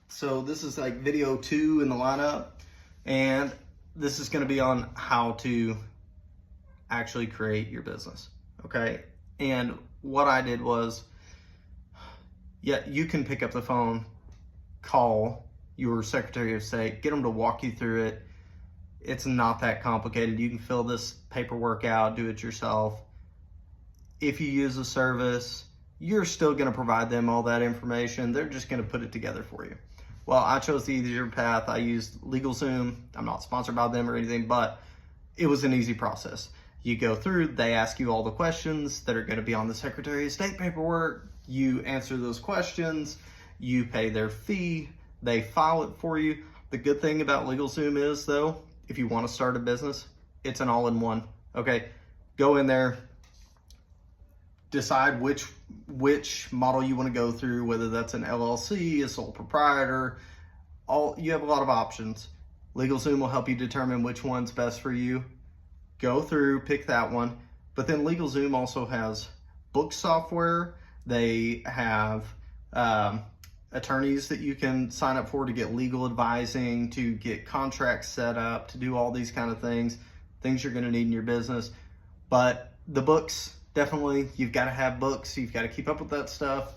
So this is like video 2 in the lineup, and this is going to be on how to actually create your business. Okay. And what I did was, yeah, you can pick up the phone, call your Secretary of State, get them to walk you through it. It's not that complicated. You can fill this paperwork out, do it yourself. If you use a service, you're still going to provide them all that information. They're just going to put it together for you. Well, I chose the easier path. I used LegalZoom. I'm not sponsored by them or anything, but it was an easy process. You go through, they ask you all the questions that are going to be on the Secretary of State paperwork. You answer those questions, you pay their fee, they file it for you. The good thing about LegalZoom is, though, if you want to start a business, it's an all-in-one. Okay, go in there, decide which model you want to go through, whether that's an LLC, a sole proprietor. You have a lot of options. LegalZoom will help you determine which one's best for you. Go through, pick that one. But then LegalZoom also has book software. They have attorneys that you can sign up for to get legal advising, to get contracts set up, to do all these kind of things you're going to need in your business. But the books, definitely, you've got to have books. You've got to keep up with that stuff.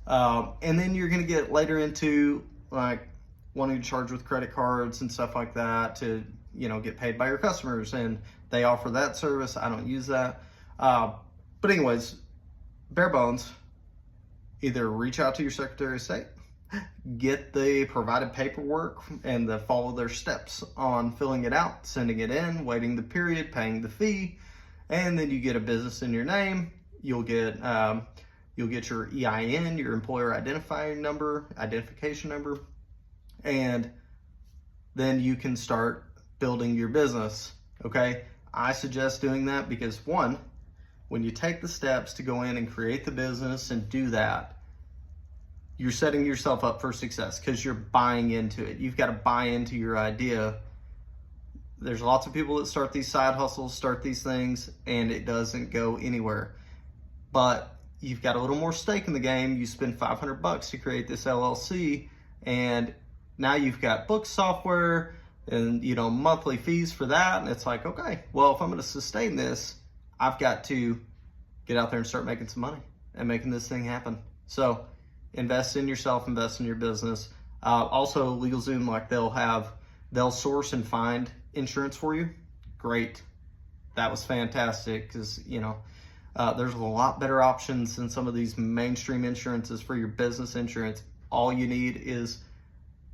And then you're going to get later into like wanting to charge with credit cards and stuff like that to, get paid by your customers. And they offer that service. I don't use that. But anyways, bare bones, either reach out to your Secretary of State, get the provided paperwork and follow their steps on filling it out, sending it in, waiting the period, paying the fee, and then you get a business in your name. You'll get your EIN, your employer identification number, and then you can start building your business. Okay, I suggest doing that because, one, when you take the steps to go in and create the business and do that, you're setting yourself up for success because you're buying into it. You've got to buy into your idea. There's lots of people that start these side hustles, start these things, and it doesn't go anywhere. But you've got a little more stake in the game. You spend $500 to create this LLC, and now you've got book software and monthly fees for that. And it's like, okay, well, if I'm going to sustain this, I've got to get out there and start making some money and making this thing happen. So invest in yourself, invest in your business. Also, LegalZoom, they'll source and find insurance for you. Great. That was fantastic because, there's a lot better options than some of these mainstream insurances for your business insurance. All you need is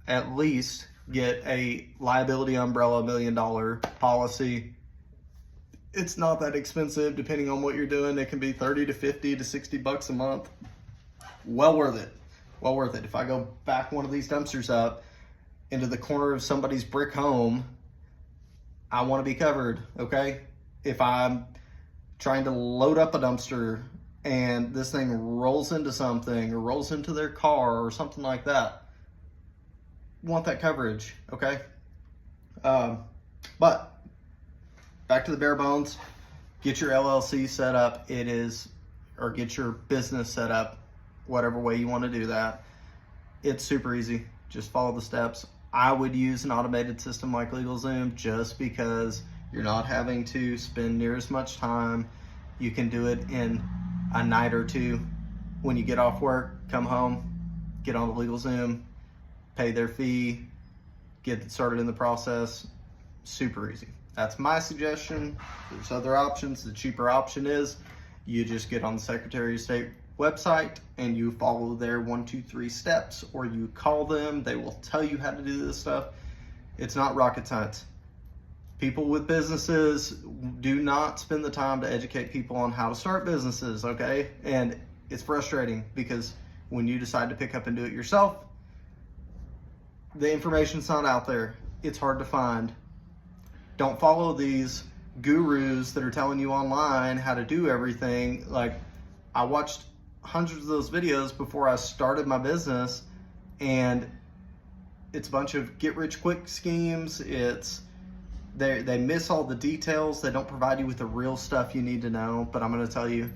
at least get a liability umbrella $1 million policy. It's not that expensive depending on what you're doing. It can be 30 to 50 to 60 bucks a month. Well worth it. Well worth it. If I go back one of these dumpsters up into the corner of somebody's brick home, I want to be covered, okay? If I'm trying to load up a dumpster and this thing rolls into something or rolls into their car or something like that, want that coverage, okay? But back to the bare bones, get your LLC set up. Or get your business set up, whatever way you want to do that. It's super easy. Just follow the steps. I would use an automated system like LegalZoom just because you're not having to spend near as much time. You can do it in a night or two. When you get off work, come home, get on the LegalZoom, pay their fee, get started in the process. Super easy. That's my suggestion. There's other options. The cheaper option is you just get on the Secretary of State website and you follow their 1, 2, 3 steps, or you call them. They will tell you how to do this stuff. It's not rocket science. People with businesses do not spend the time to educate people on how to start businesses, okay? And it's frustrating because when you decide to pick up and do it yourself, the information's not out there. It's hard to find. Don't follow these gurus that are telling you online how to do everything. Like, I watched hundreds of those videos before I started my business, and it's a bunch of get-rich-quick schemes. They miss all the details. They don't provide you with the real stuff you need to know. But I'm going to tell you,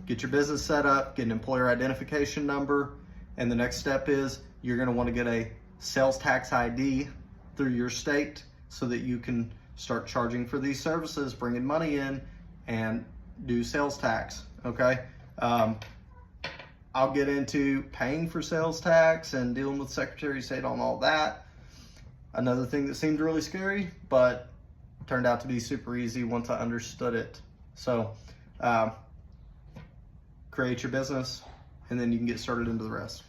get your business set up, get an employer identification number, and the next step is you're going to want to get a sales tax ID through your state so that you can start charging for these services, bringing money in, and do sales tax. Okay. I'll get into paying for sales tax and dealing with Secretary of State on all that. Another thing that seemed really scary, but turned out to be super easy once I understood it. So create your business, and then you can get started into the rest.